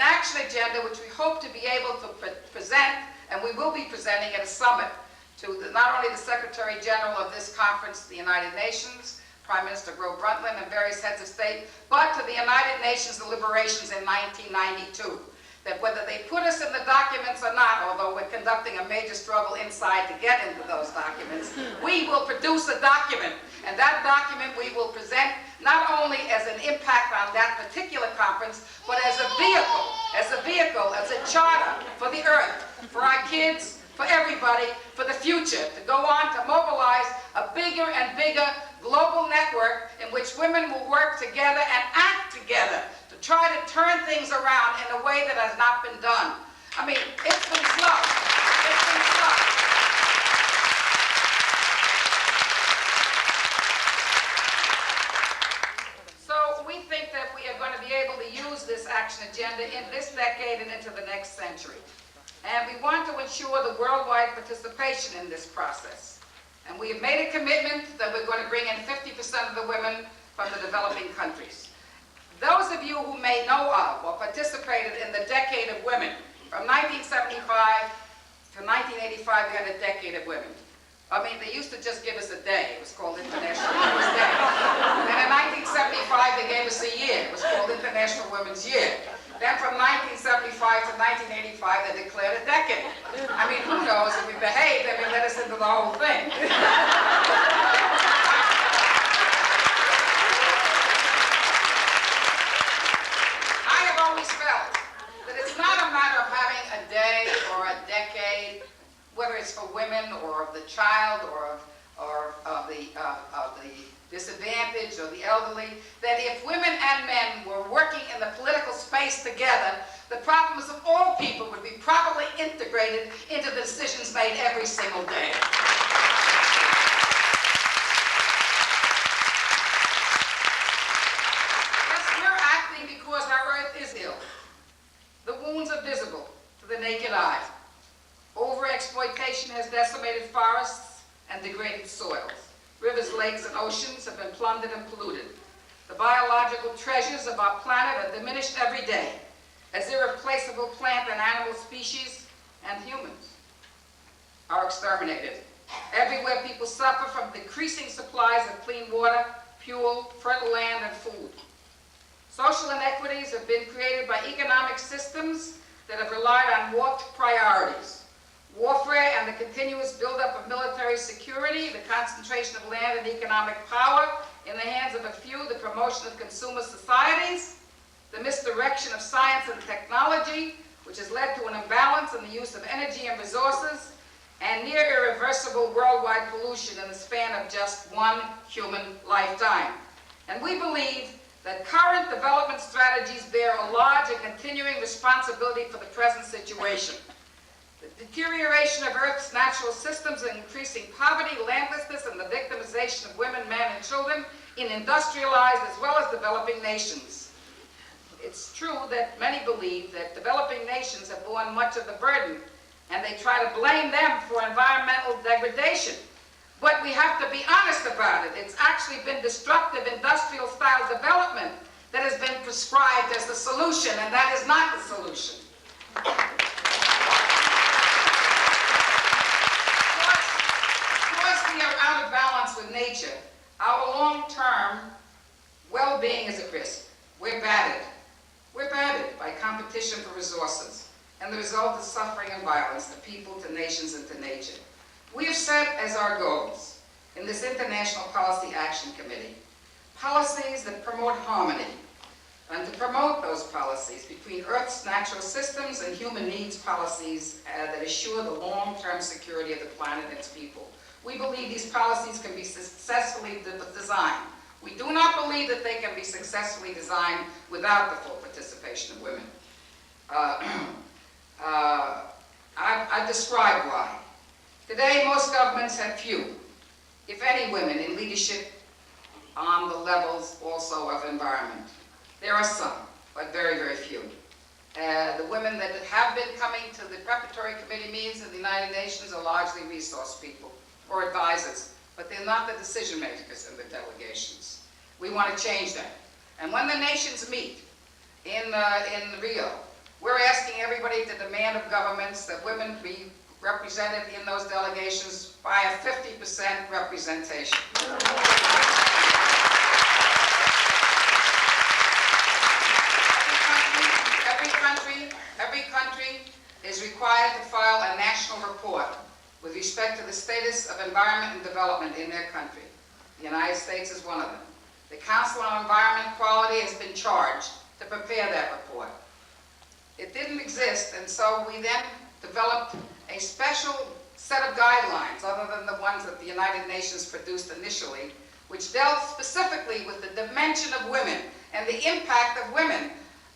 action agenda which we hope to be able to present, and we will be presenting at a summit to not only the Secretary General of this conference, the United Nations, Prime Minister Gro Brundtland, and various heads of state, but to the United Nations deliberations in 1992. That whether they put us in the documents or not, although we're conducting a major struggle inside to get into those documents, we will produce a document. And that document we will present not only as an impact on that particular conference, but as a vehicle, as a charter for the earth, for our kids, for everybody, for the future, to go on to mobilize a bigger and bigger global network in which women will work together and act together to try to turn things around in a way that has not been done. I mean, it's been slow. It's been slow. So we think that we are going to be able to use this action agenda in this decade and into the next century. And we want to ensure the worldwide participation in this process. And we have made a commitment that we're going to bring in 50% of the women from the developing countries. Those of you who may know of or participated in the Decade of Women, from 1975 to 1985, we had a Decade of Women. I mean, they used to just give us a day. It was called International Women's Day. And in 1975, they gave us a year. It was called International Women's Year. Then from 1975 to 1985, they declared a decade. I mean, who knows? If we behaved, they may let us into the whole thing. I have always felt that it's not a matter of having a day or a decade, whether it's for women or of the child or of the disadvantaged or the elderly, that if women and men were working in the political space together, the problems of all people would be properly integrated into the decisions made every single day. Yes, we're acting because our earth is ill. The wounds are visible to the naked eye. Overexploitation has decimated forests and degraded soils. Rivers, lakes, and oceans have been plundered and polluted. The biological treasures of our planet are diminished every day as irreplaceable plant and animal species and humans are exterminated. Everywhere people suffer from decreasing supplies of clean water, fuel, fertile land, and food. Social inequities have been created by economic systems that have relied on warped priorities. Warfare and the continuous buildup of military security, the concentration of land and economic power in the hands of a few, the promotion of consumer societies, the misdirection of science and technology, which has led to an imbalance in the use of energy and resources, and near irreversible worldwide pollution in the span of just one human lifetime. And we believe that current development strategies bear a large and continuing responsibility for the present situation. The deterioration of Earth's natural systems and increasing poverty, landlessness, and the victimization of women, men, and children in industrialized as well as developing nations. It's true that many believe that developing nations have borne much of the burden, and they try to blame them for environmental degradation. But we have to be honest about it. It's actually been destructive industrial-style development that has been prescribed as the solution, and that is not the solution. Because we are out of balance with nature, our long-term well-being is at risk. We're battered. We're battered by competition for resources, and the result is suffering and violence to people, to nations, and to nature. We have set as our goals in this International Policy Action Committee policies that promote harmony, and to promote those policies between Earth's natural systems and human needs policies that assure the long-term security of the planet and its people. We believe these policies can be successfully designed. We do not believe that they can be successfully designed without the full participation of women. I've described why. Today, most governments have few, if any, women in leadership on the levels also of environment. There are some, but very, very few. The women that have been coming to the preparatory committee meetings of the United Nations are largely resource people or advisors, but they're not the decision makers in the delegations. We want to change that. And when the nations meet in Rio, We're asking everybody to demand of governments that women be represented in those delegations by a 50% representation. Every country is required to file a national report with respect to the status of environment and development in their country. The United States is one of them. The Council on Environment Quality has been charged to prepare that report. It didn't exist, and so we then developed a special set of guidelines, other than the ones that the United Nations produced initially, which dealt specifically with the dimension of women and the impact of women,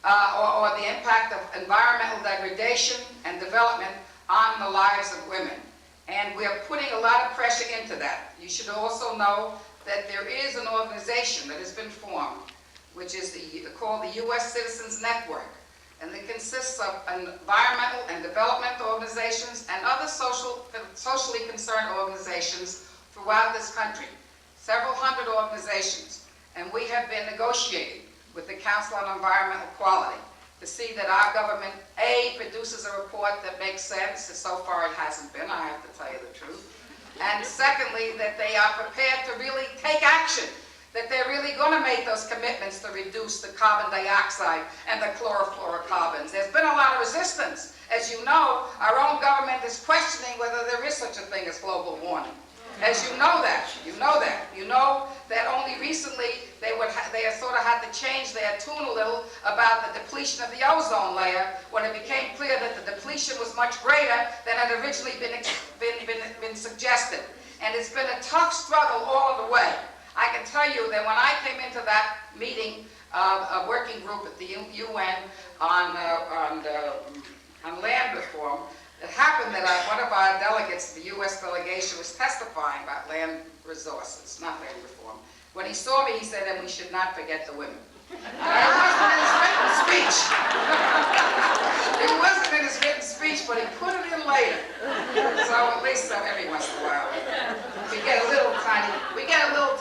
or the impact of environmental degradation and development on the lives of women. And we are putting a lot of pressure into that. You should also know that there is an organization that has been formed, which is called the US Citizens Network, and it consists of environmental and development organizations and other socially concerned organizations throughout this country, several hundred organizations. And we have been negotiating with the Council on Environmental Quality to see that our government, A, produces a report that makes sense, and so far it hasn't been, I have to tell you the truth, and secondly, that they are prepared to really take action, that they're really going to make those commitments to reduce the carbon dioxide and the chlorofluorocarbons. There's been a lot of resistance. As you know, our own government is questioning whether there is such a thing as global warming. As you know that. You know that only recently they sort of had to change their tune a little about the depletion of the ozone layer when it became clear that the depletion was much greater than had originally been suggested. And it's been a tough struggle all the way. I can tell you that when I came into that meeting, a working group at the UN on land reform, it happened that one of our delegates, the U.S. delegation, was testifying about land resources, not land reform. When he saw me, he said, and we should not forget the women. It wasn't in his written speech. It wasn't in his written speech, but he put it in later. So at least every once in a while, we get a little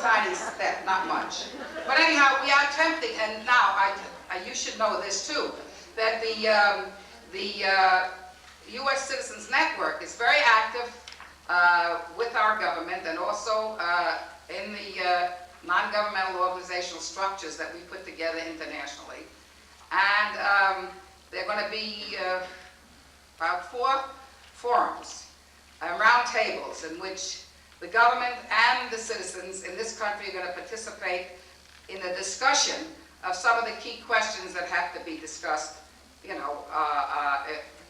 tiny step, not much. But anyhow, we are attempting, and now you should know this too, that the U.S. Citizens Network is very active with our government and also in the non-governmental organizational structures that we put together internationally. And there are going to be about 4 forums, round tables, in which the government and the citizens in this country are going to participate in a discussion of some of the key questions that have to be discussed, you know,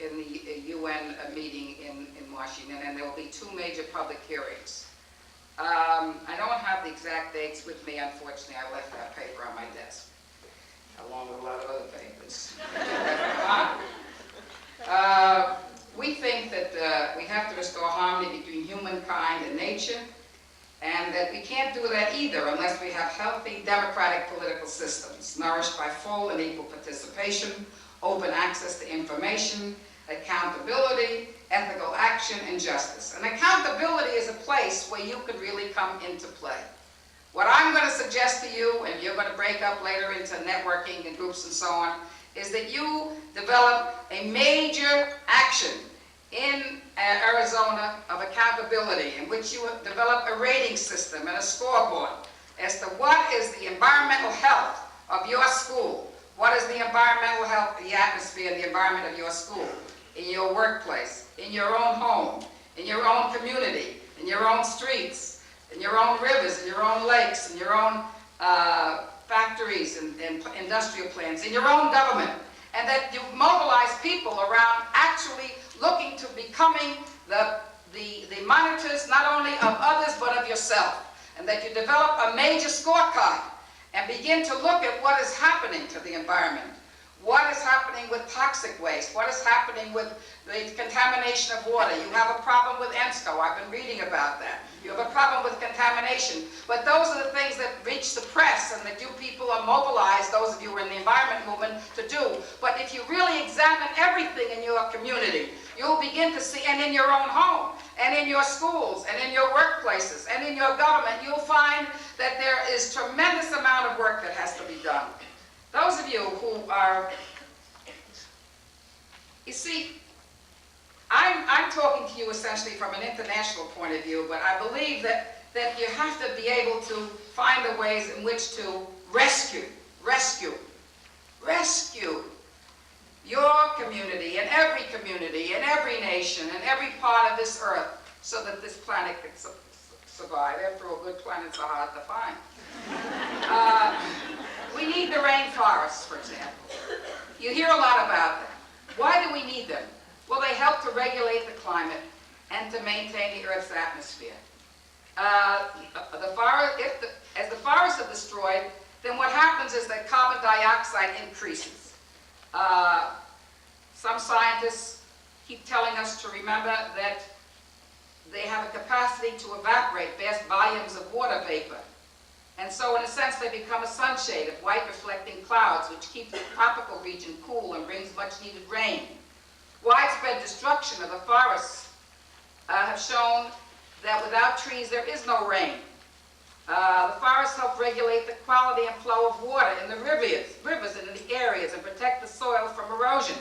in the UN meeting in Washington, and there will be 2 major public hearings. I don't have the exact dates with me, unfortunately. I left that paper on my desk, along with a lot of other papers. We think that we have to restore harmony between humankind and nature, and that we can't do that either unless we have healthy democratic political systems, nourished by full and equal participation, open access to information, accountability, ethical action, and justice. And accountability is a place where you could really come into play. What I'm going to suggest to you, and you're going to break up later into networking and groups and so on, is that you develop a major action in Arizona of accountability, in which you develop a rating system and a scoreboard as to what is the environmental health of your school, what is the environmental health, the atmosphere, and the environment of your school, in your workplace, in your own home, in your own community, in your own streets, in your own rivers, in your own lakes, in your own factories and industrial plants, in your own government, and that you mobilize people around actually looking to becoming the monitors not only of others but of yourself, and that you develop a major scorecard and begin to look at what is happening to the environment. What is happening with toxic waste? What is happening with the contamination of water? You have a problem with ENSCO. I've been reading about that. You have a problem with contamination. But those are the things that reach the press and that you people are mobilized, those of you who are in the environment movement, to do. But if you really examine everything in your community, you'll begin to see, and in your own home, and in your schools, and in your workplaces, and in your government, you'll find that there is tremendous amount of work that has to be done. Those of you who are You see, I'm talking to you essentially from an international point of view, but I believe that you have to be able to find the ways in which to rescue your community and every nation and every part of this earth so that this planet can survive. After all, good planets are hard to find. We need the rainforests, for example. You hear a lot about them. Why do we need them? Well, they help to regulate the climate and to maintain the Earth's atmosphere. As the forests are destroyed, then what happens is that carbon dioxide increases. Some scientists keep telling us to remember that they have a capacity to evaporate vast volumes of water vapor. And so, in a sense, they become a sunshade of white reflecting clouds, which keep the tropical region cool and brings much needed rain. Widespread destruction of the forests have shown that without trees there is no rain. The forests help regulate the quality and flow of water in the rivers and in the areas and protect the soil from erosion.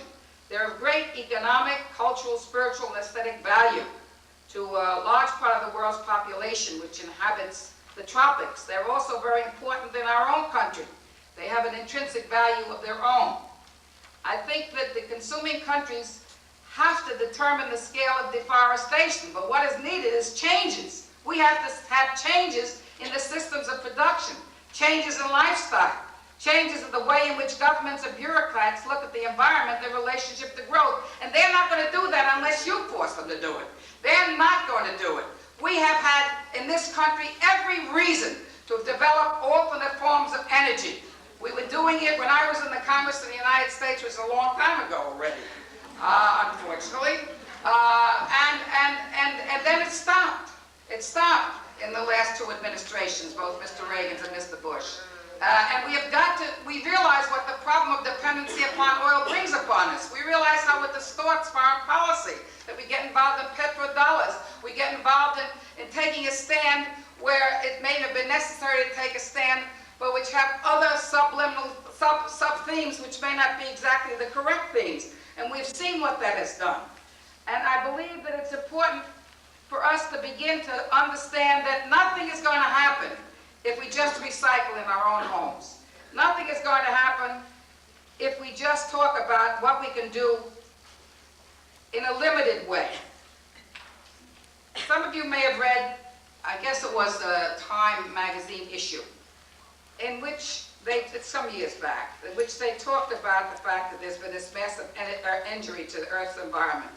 They're of great economic, cultural, spiritual, and aesthetic value to a large part of the world's population which inhabits the tropics. They're also very important in our own country. They have an intrinsic value of their own. I think that the consuming countries have to determine the scale of deforestation, but what is needed is changes. We have to have changes in the systems of production, changes in lifestyle, changes in the way in which governments and bureaucrats look at the environment, their relationship to growth, and they're not going to do that unless you force them to do it. They're not going to do it. We have had, in this country, every reason to develop alternate forms of energy. We were doing it when I was in the Congress of the United States, which was a long time ago already, unfortunately. And then it stopped. It stopped in the last two administrations, both Mr. Reagan's and Mr. Bush. And we realize what the problem of dependency upon oil brings upon us. We realize how it distorts foreign policy, that we get involved in petrodollars. We get involved in taking a stand where it may have been necessary to take a stand, but which have other subliminal sub-themes which may not be exactly the correct themes. And we've seen what that has done. And I believe that it's important for us to begin to understand that nothing is going to happen if we just recycle in our own homes. Nothing is going to happen if we just talk about what we can do in a limited way. Some of you may have read, I guess it was a Time magazine issue, in which it's some years back, in which they talked about the fact that there's been this massive injury to the Earth's environment,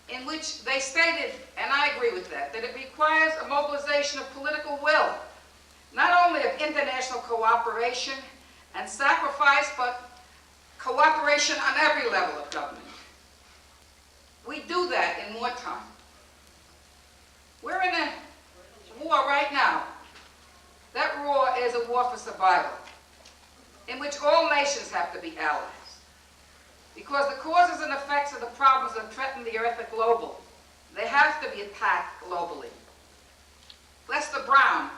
in which they stated, and I agree with that it requires a mobilization of political will, not only of international cooperation and sacrifice, but cooperation on every level of government. We do that in wartime. We're in a war right now. That war is a war for survival, in which all nations have to be allies. Because the causes and effects of the problems that threaten the Earth are global. They have to be attacked globally. Lester Brown,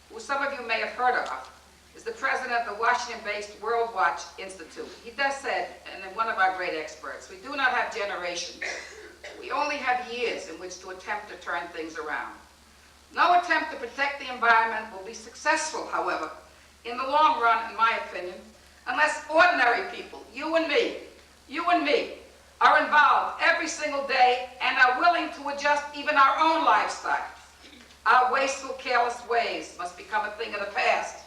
who some of you may have heard of, is the president of the Washington-based World Watch Institute. He does said, and one of our great experts, we do not have generations. We only have years in which to attempt to turn things around. No attempt to protect the environment will be successful, however, in the long run, in my opinion, unless ordinary people, you and me, are involved every single day and are willing to adjust even our own lifestyle. Our wasteful, careless ways must become a thing of the past.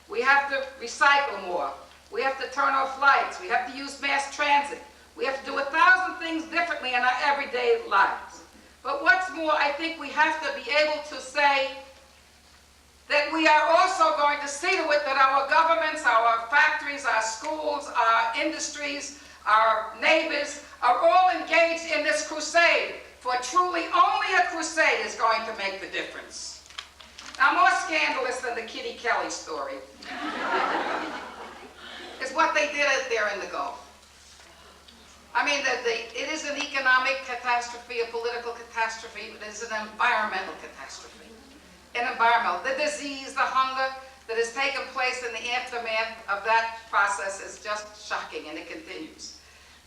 We have to recycle more. We have to turn off lights. We have to use mass transit. We have to do 1,000 things differently in our everyday lives. But what's more, I think we have to be able to say that we are also going to see to it that our governments, our factories, our schools, our industries, our neighbors are all engaged in this crusade, for truly only a crusade is going to make the difference. Now, more scandalous than the Kitty Kelly story is what they did there in the Gulf. I mean, it is an economic catastrophe, a political catastrophe, but it is an environmental catastrophe. The disease, the hunger that has taken place in the aftermath of that process is just shocking, and it continues.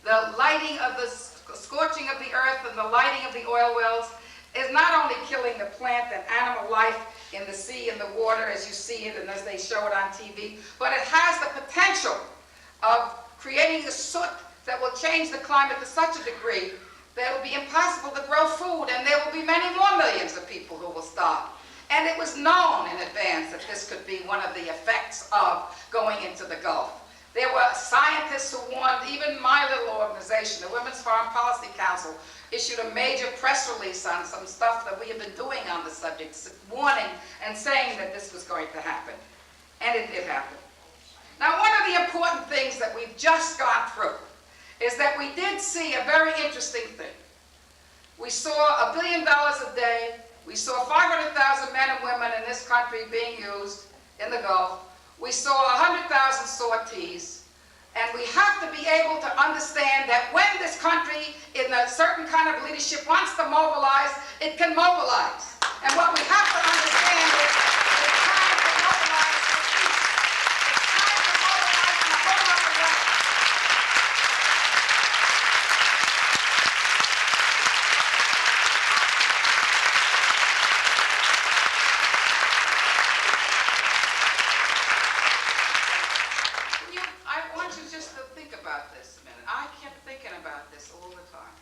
the lighting of the scorching of the earth and the lighting of the oil wells is not only killing the plant and animal life in the sea and the water as you see it and as they show it on TV, but it has the potential of creating a soot that will change the climate to such a degree that it will be impossible to grow food, and there will be many more millions of people who will starve. And it was known in advance that this could be one of the effects of going into the Gulf. There were scientists who warned, even my little organization, the Women's Foreign Policy Council, issued a major press release on some stuff that we have been doing on the subject, warning and saying that this was going to happen. And it did happen. Now, one of the important things that we've just gone through is that we did see a very interesting thing. We saw $1 billion a day. We saw 500,000 men and women in this country being used in the Gulf. We saw 100,000 sorties. And we have to be able to understand that when this country, in a certain kind of leadership, wants to mobilize, it can mobilize. And what we have to understand is it's time to mobilize for peace. It's time to mobilize in a whole other way. I want you just to think about this a minute. I kept thinking about this all the time.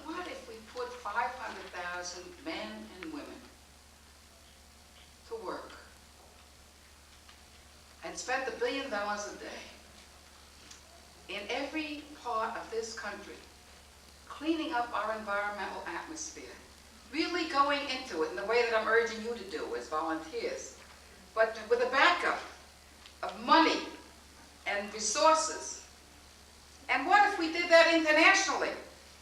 What if we put 500,000 men and women to work and spent $1 billion a day in every part of this country cleaning up our environmental atmosphere, really going into it in the way that I'm urging you to do as volunteers, but with a backup of money and resources. And what if we did that internationally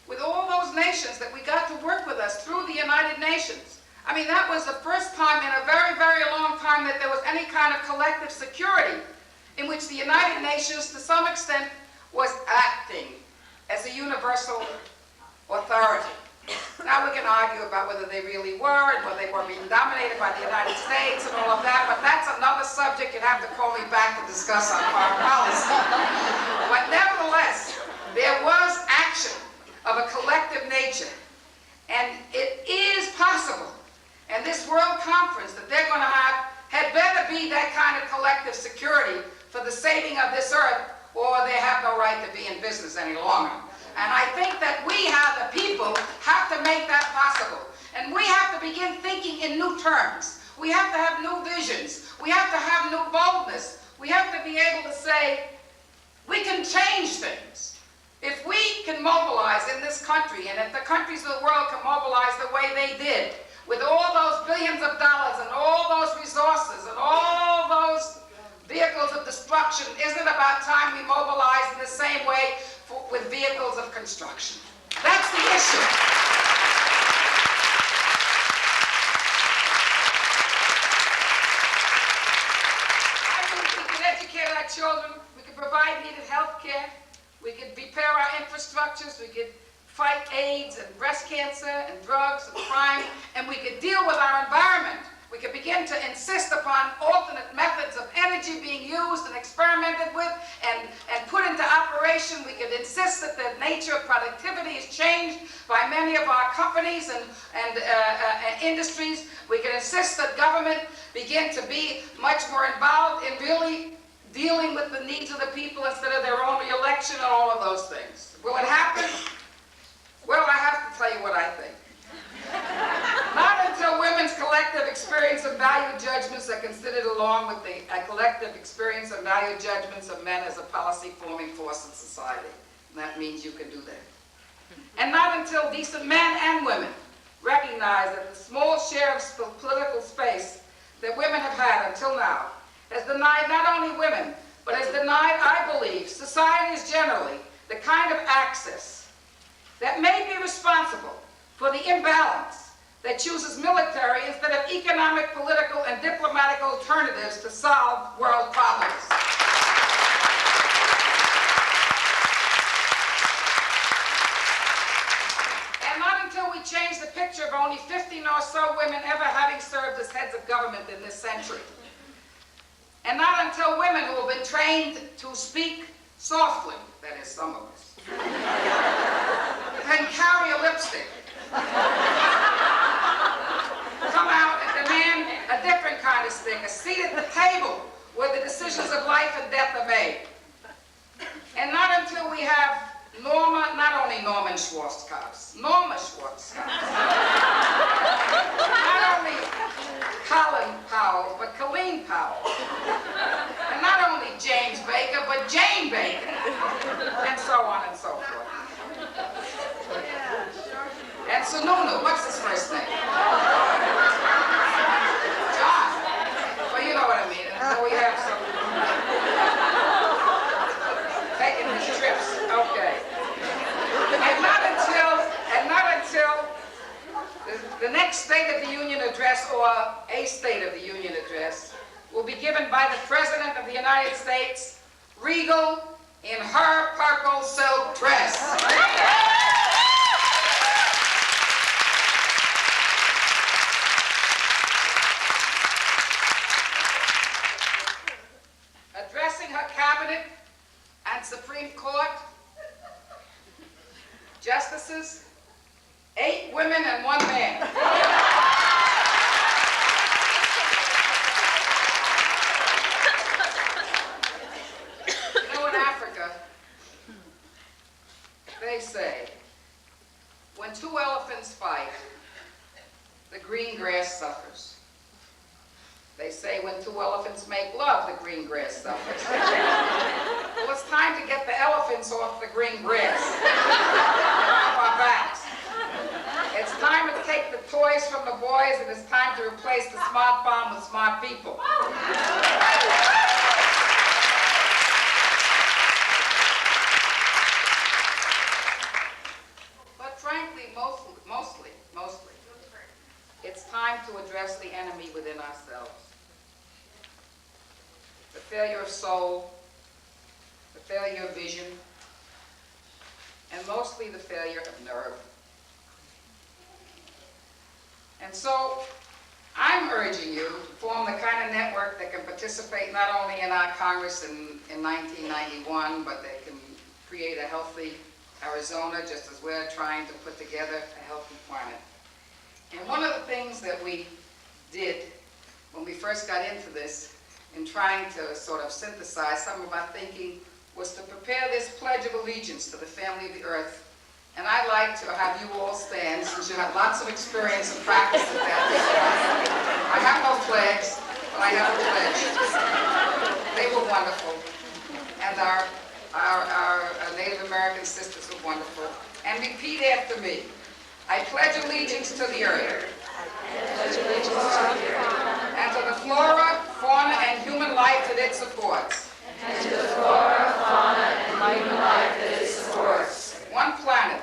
with all those nations that we got to work with us through the United Nations? I mean, that was the first time in a very, very long time that there was any kind of collective security in which the United Nations, to some extent, was acting as a universal authority. Now we can argue about whether they really were and whether they were being dominated by the United States and all of that, but that's another subject you'd have to call me back to discuss on foreign policy. But nevertheless, there was action of a collective nature, and it is possible. And this World Conference that they're going to have had better be that kind of collective security for the saving of this earth, or they have no right to be in business any longer. And I think that we the people, have to make that possible. And we have to begin thinking in new terms. We have to have new visions. We have to have new boldness. We have to be able to say, we can change things. If we can mobilize in this country, and if the countries of the world can mobilize the way they did, with all those billions of dollars and all those resources and all those vehicles of destruction, isn't it about time we mobilize in the same way with vehicles of construction? That's the issue. I think we can educate our children, we can provide needed health care, we could repair our infrastructures, we could fight AIDS and breast cancer and drugs and crime, and we could deal with our environment. We could begin to insist upon alternate methods of energy being used and experimented with and put into operation. We could insist that the nature of productivity is changed by many of our companies and industries. We could insist that government begin to be much more involved in really dealing with the needs of the people instead of their own re-election and all of those things. Will it happen? Well, I have to tell you what I think. Not until women's collective experience and value judgments are considered along with the collective experience and value judgments of men as a policy-forming force in society. And that means you can do that. And not until decent men and women recognize that the small share of political space that women have had until now has denied not only women, but has denied, I believe, societies generally, the kind of access that may be responsible for the imbalance that chooses military instead of economic, political, and diplomatic alternatives to solve world problems. And not until we change the picture of only 15 or so women ever having served as heads of government in this century. And not until women who have been trained to speak softly, that is, some of us, then carry a lipstick, come out and demand a different kind of stick, a seat at the table where the decisions of life and death are made. And not until we have not only Norma Schwarzkopf, not only Colin Powell, but Colleen Powell. And not only James Baker, but Jane Baker. And so on and so forth. And Sununu, what's his first name? John. Well, you know what I mean. And so we have some taking his trips. Okay. And not until the next State of the Union address, or a State of the Union address, will be given by the President of the United States, regal in her purple silk dress. Addressing her cabinet and Supreme Court, justices, 8 women and 1 man. You know, in Africa, they say, when 2 elephants fight, the green grass suffers. They say when 2 elephants make love, the green grass suffers. Well, it's time to get the elephants off the green grass, off our backs. It's time to take the toys from the boys, and it's time to replace the smart bomb with smart people. But frankly, mostly, it's time to address the enemy within ourselves. The failure of soul, the failure of vision, and mostly the failure of nerve. And so, I'm urging you to form the kind of network that can participate not only in our Congress in 1991, but that can create a healthy Arizona, just as we're trying to put together a healthy planet. And one of the things that we did when we first got into this, in trying to sort of synthesize some of our thinking, was to prepare this Pledge of Allegiance to the family of the earth. And I'd like to have you all stand, since you have lots of experience and practice at that. I have no flags, but I have a pledge. They were wonderful. And our Native American sisters were wonderful. And repeat after me. I pledge allegiance to the earth. And to the flora, fauna, and human life that it supports. And to the flora, fauna, and human life that it supports. One planet.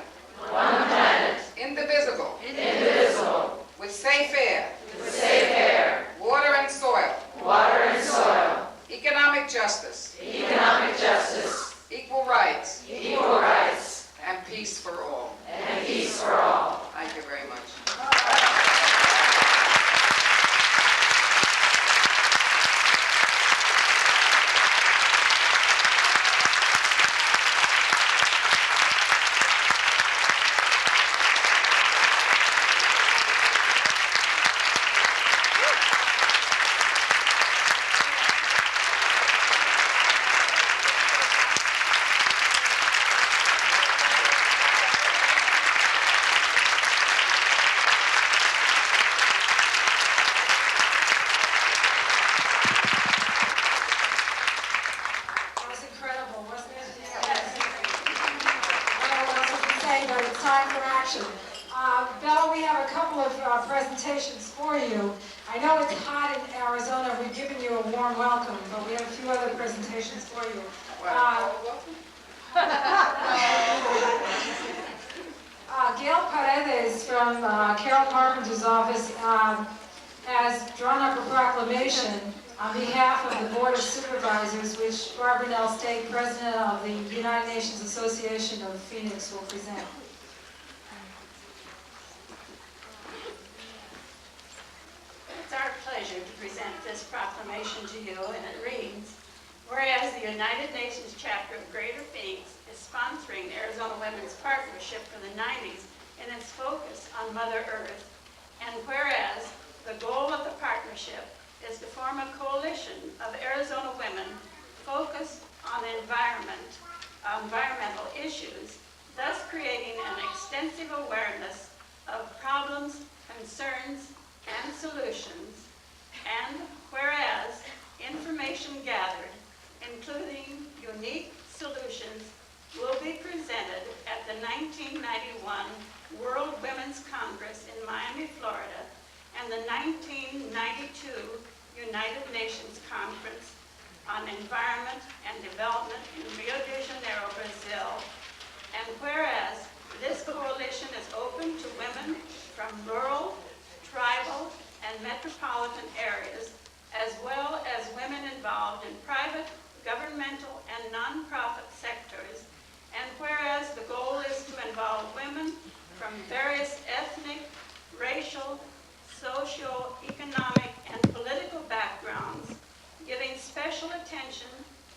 One planet. Indivisible. Indivisible. With safe air. With safe air. Water and soil. Water and soil. Economic justice. Economic justice. Equal rights. Equal rights. And peace for all. And peace for all. Thank you very much. Bella, we have a couple of presentations for you. I know it's hot in Arizona. We've given you a warm welcome, but we have a few other presentations for you. Gail Paredes from Carol Carpenter's office has drawn up a proclamation on behalf of the Board of Supervisors, which Barbara Nell State, President of the United Nations Association of Phoenix, will present. It's our pleasure to present this proclamation to you, and it reads, Whereas the United Nations chapter of Greater Phoenix is sponsoring the Arizona Women's Partnership for the 90s in its focus on Mother Earth. And whereas the goal of the partnership is to form a coalition of Arizona women focused on environmental issues, thus creating an extensive awareness of problems, concerns, and solutions. And whereas information gathered, including unique solutions, will be presented at the 1991 World Women's Congress in Miami, Florida, and the 1992 United Nations Conference on Environment and Development in Rio de Janeiro, Brazil. And whereas this coalition is open to women from rural, tribal, and metropolitan areas, as well as women involved in private, governmental, and nonprofit sectors. And whereas the goal is to involve women from various ethnic, racial, socio-economic, and political backgrounds, giving special attention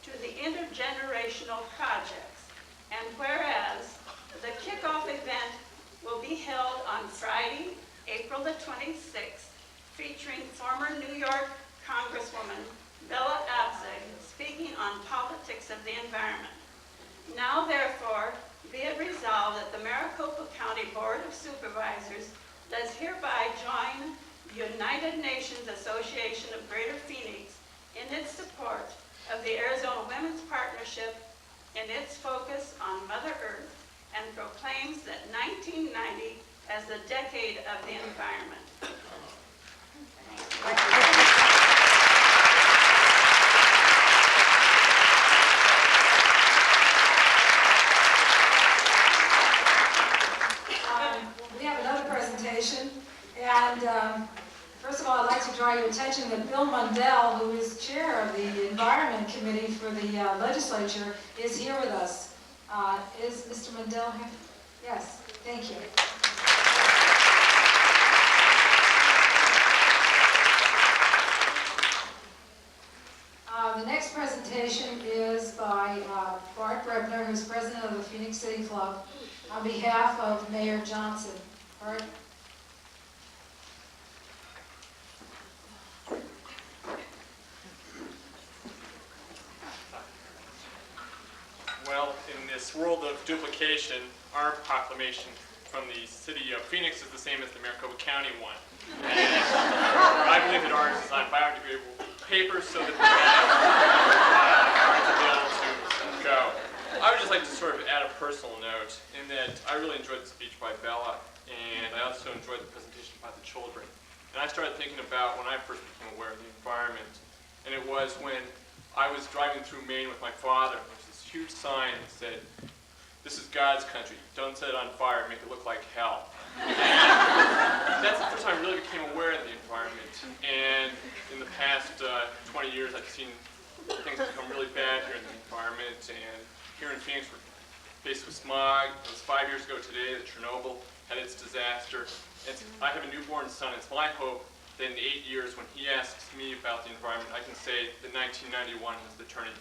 to the intergenerational projects. And whereas the kickoff event will be held on Friday, April the 26th, featuring former New York Congresswoman Bella Abzug speaking on politics of the environment. Now, therefore, be it resolved that the Maricopa County Board of Supervisors does hereby join the United Nations Association of Greater Phoenix in its support of the Arizona Women's Partnership in its focus on Mother Earth, and proclaims that 1990 as the decade of the environment. We have another presentation, and first of all, I'd like to draw your attention that Bill Mundell, who is chair of the Environment Committee for the legislature, is here with us. Is Mr. Mundell here? Yes, thank you. The next presentation is by Bart Brebner, who's president of the Phoenix City Club, on behalf of Mayor Johnson. Bart? Well, in this world of duplication, our proclamation from the city of Phoenix is the same as the Maricopa County one. And I believe that ours is on biodegradable paper so that the aren't available to go. I would just like to sort of add a personal note in that I really enjoyed the speech by Bella, and I also enjoyed the presentation by the children. And I started thinking about when I first became aware of the environment, and it was when I was driving through Maine with my father. There's this huge sign that said, "This is God's country. Don't set it on fire, make it look like hell." And that's the first time I really became aware of the environment. And in the past 20 years, I've seen things become really bad here in the environment. And here in Phoenix, we're faced with smog. It was 5 years ago today that Chernobyl had its disaster. And I have a newborn son. It's my hope that in 8 years, when he asks me about the environment, I can say that 1991 was the turning